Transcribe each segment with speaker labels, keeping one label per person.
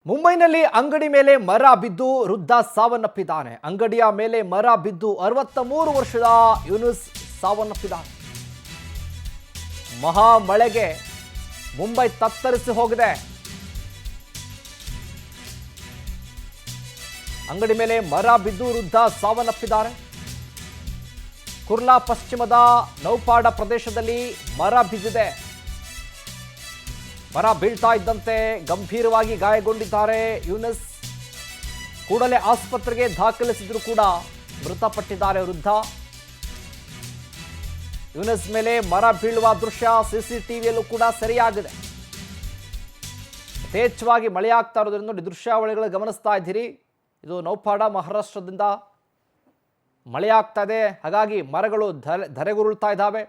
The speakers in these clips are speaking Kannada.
Speaker 1: ಮುಂಬೈನಲ್ಲಿ ಅಂಗಡಿ ಮೇಲೆ ಮರ ಬಿದ್ದು ವೃದ್ಧ ಸಾವನ್ನಪ್ಪಿದ್ದಾನೆ. ಅಂಗಡಿಯ ಮೇಲೆ ಮರ ಬಿದ್ದು 63 ವರ್ಷದ ಯೂನುಸ್ ಸಾವನ್ನಪ್ಪಿದ್ದಾನೆ. ಮಹಾ ಮಳೆಗೆ ಮುಂಬೈ ತತ್ತರಿಸಿ ಹೋಗಿದೆ. ಅಂಗಡಿ ಮೇಲೆ ಮರ ಬಿದ್ದು ವೃದ್ಧ ಸಾವನ್ನಪ್ಪಿದ್ದಾರೆ. ಕುರ್ಲಾ ಪಶ್ಚಿಮದ ನೌಪಾಡ ಪ್ರದೇಶದಲ್ಲಿ ಮರ ಬಿದ್ದಿದೆ. ಮರ ಬೀಳ್ತಾ ಇದ್ದಂತೆ ಗಂಭೀರವಾಗಿ ಗಾಯಗೊಂಡಿದ್ದಾರೆ ಯೂನುಸ್. ಕೂಡಲೇ ಆಸ್ಪತ್ರೆಗೆ ದಾಖಲಿಸಿದ್ರು ಕೂಡ ಮೃತಪಟ್ಟಿದ್ದಾರೆ ವೃದ್ಧ. ಯೂನುಸ್ ಮೇಲೆ ಮರ ಬೀಳುವ ದೃಶ್ಯ ಸಿಸಿಟಿವಿಯಲ್ಲೂ ಕೂಡ ಸೆರೆಯಾಗಿದೆ. ಯಥೇಚ್ಛವಾಗಿ ಮಳೆಯಾಗ್ತಾ ಇರೋದ್ರಿಂದ ನೋಡಿ ದೃಶ್ಯಾವಳಿಗಳು ಗಮನಿಸ್ತಾ ಇದ್ದೀರಿ. ಇದು ನೌಪಾಡ ಮಹಾರಾಷ್ಟ್ರದಿಂದ ಮಳೆಯಾಗ್ತಾ ಇದೆ, ಹಾಗಾಗಿ ಮರಗಳು ಧರೆಗುರುಳ್ತಾ ಇದ್ದಾವೆ.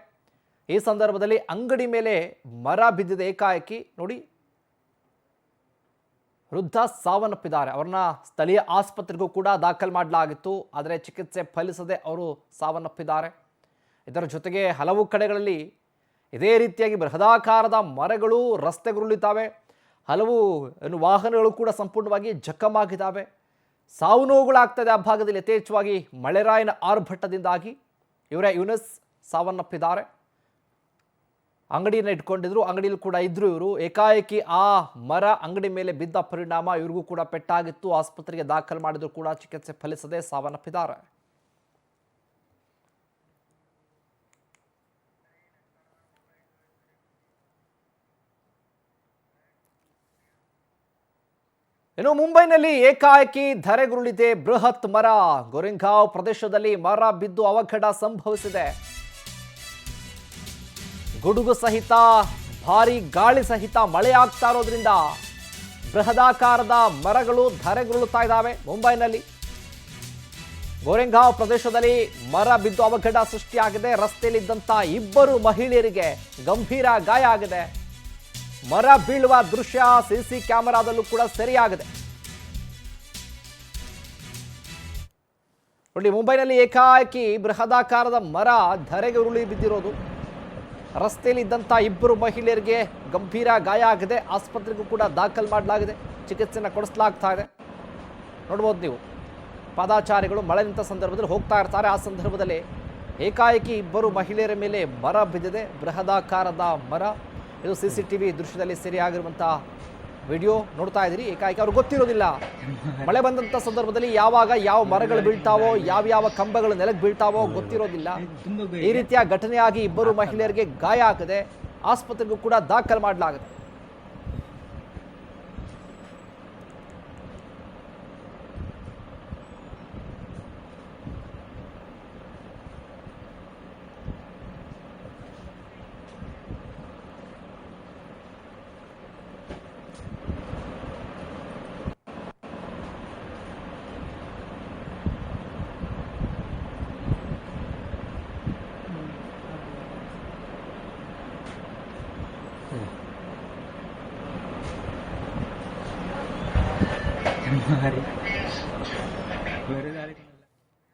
Speaker 1: ಈ ಸಂದರ್ಭದಲ್ಲಿ ಅಂಗಡಿ ಮೇಲೆ ಮರ ಬಿದ್ದಿದೆ ಏಕಾಏಕಿ. ನೋಡಿ ವೃದ್ಧ ಸಾವನ್ನಪ್ಪಿದ್ದಾರೆ. ಅವ್ರನ್ನ ಸ್ಥಳೀಯ ಆಸ್ಪತ್ರೆಗೂ ಕೂಡ ದಾಖಲು ಮಾಡಲಾಗಿತ್ತು, ಆದರೆ ಚಿಕಿತ್ಸೆ ಫಲಿಸದೆ ಅವರು ಸಾವನ್ನಪ್ಪಿದ್ದಾರೆ. ಇದರ ಜೊತೆಗೆ ಹಲವು ಕಡೆಗಳಲ್ಲಿ ಇದೇ ರೀತಿಯಾಗಿ ಬೃಹದಾಕಾರದ ಮರಗಳು ರಸ್ತೆಗುರುಳಿದ್ದಾವೆ. ಹಲವು ವಾಹನಗಳು ಕೂಡ ಸಂಪೂರ್ಣವಾಗಿ ಜಖಮಾಗಿದ್ದಾವೆ. ಸಾವು ನೋವುಗಳಾಗ್ತದೆ ಆ ಭಾಗದಲ್ಲಿ. ಯಥೇಚ್ಛವಾಗಿ ಮಳೆರಾಯನ ಆರ್ಭಟದಿಂದಾಗಿ ಇವರೇ ಯೂನುಸ್ ಸಾವನ್ನಪ್ಪಿದ್ದಾರೆ. ಅಂಗಡಿಯನ್ನು ಇಟ್ಕೊಂಡಿದ್ರು, ಅಂಗಡಿಯಲ್ಲಿ ಕೂಡ ಇದ್ರು ಇವರು. ಏಕಾಏಕಿ ಆ ಮರ ಅಂಗಡಿ ಮೇಲೆ ಬಿದ್ದ ಪರಿಣಾಮ ಇವ್ರಿಗೂ ಕೂಡ ಪೆಟ್ಟಾಗಿತ್ತು. ಆಸ್ಪತ್ರೆಗೆ ದಾಖಲು ಮಾಡಿದ್ರು ಕೂಡ ಚಿಕಿತ್ಸೆ ಫಲಿಸದೆ ಸಾವನ್ನಪ್ಪಿದ್ದಾರೆ. ಇನ್ನು ಮುಂಬೈನಲ್ಲಿ ಏಕಾಏಕಿ ಧರೆಗುರುಳಿದೆ ಬೃಹತ್ ಮರ. ಗೋರೆಗಾಂವ್ ಪ್ರದೇಶದಲ್ಲಿ ಮರ ಬಿದ್ದು ಅವಘಡ ಸಂಭವಿಸಿದೆ. ಗುಡುಗು ಸಹಿತ ಭಾರಿ ಗಾಳಿ ಸಹಿತ ಮಳೆ ಆಗ್ತಾ ಇರೋದ್ರಿಂದ ಬೃಹದಾಕಾರದ ಮರಗಳು ಧರೆಗುರುಳುತ್ತಾ ಇದ್ದಾವೆ ಮುಂಬೈನಲ್ಲಿ. ಗೋರೆಗಾಂವ್ ಪ್ರದೇಶದಲ್ಲಿ ಮರ ಬಿದ್ದು ಅವಘಡ ಸೃಷ್ಟಿಯಾಗಿದೆ. ರಸ್ತೆಯಲ್ಲಿದ್ದಂಥ 2 ಮಹಿಳೆಯರಿಗೆ ಗಂಭೀರ ಗಾಯ ಆಗಿದೆ. ಮರ ಬೀಳುವ ದೃಶ್ಯ ಸಿಸಿ ಕ್ಯಾಮೆರಾದಲ್ಲೂ ಕೂಡ ಸೆರೆಯಾಗಿದೆ. ನೋಡಿ ಮುಂಬೈನಲ್ಲಿ ಏಕಾಏಕಿ ಬೃಹದಾಕಾರದ ಮರ ಧರೆಗೆ ಉರುಳಿ ಬಿದ್ದಿರೋದು. ರಸ್ತೆಯಲ್ಲಿ ಇದ್ದಂಥ 2 ಮಹಿಳೆಯರಿಗೆ ಗಂಭೀರ ಗಾಯ ಆಗಿದೆ. ಆಸ್ಪತ್ರೆಗೂ ಕೂಡ ದಾಖಲು ಮಾಡಲಾಗಿದೆ, ಚಿಕಿತ್ಸೆಯನ್ನು ಕೊಡಿಸಲಾಗ್ತಾ ಇದೆ. ನೋಡ್ಬೋದು ನೀವು, ಪಾದಾಚಾರಿಗಳು ಮಳೆ ನಿಂತ ಸಂದರ್ಭದಲ್ಲಿ ಹೋಗ್ತಾ ಇರ್ತಾರೆ. ಆ ಸಂದರ್ಭದಲ್ಲಿ ಏಕಾಏಕಿ 2 ಮಹಿಳೆಯರ ಮೇಲೆ ಮರ ಬಿದ್ದಿದೆ, ಬೃಹದಾಕಾರದ ಮರ. ಇದು CCTV ದೃಶ್ಯದಲ್ಲಿ ಸೆರೆಯಾಗಿರುವಂಥ ವಿಡಿಯೋ ನೋಡ್ತಾ ಇದ್ದೀರಿ. ಏಕಾಏಕಿ ಅವ್ರಿಗೆ ಗೊತ್ತಿರೋದಿಲ್ಲ ಮಳೆ ಬಂದಂಥ ಸಂದರ್ಭದಲ್ಲಿ ಯಾವಾಗ ಯಾವ ಮರಗಳು ಬೀಳ್ತಾವೋ, ಯಾವ ಕಂಬಗಳು ನೆಲಕ್ಕೆ ಬೀಳ್ತಾವೋ ಗೊತ್ತಿರೋದಿಲ್ಲ. ಈ ರೀತಿಯ ಘಟನೆಯಾಗಿ 2 ಮಹಿಳೆಯರಿಗೆ ಗಾಯ ಆಗಿದೆ. ಆಸ್ಪತ್ರೆಗೂ ಕೂಡ ದಾಖಲು ಮಾಡಲಾಗಿದೆ.
Speaker 2: Mari.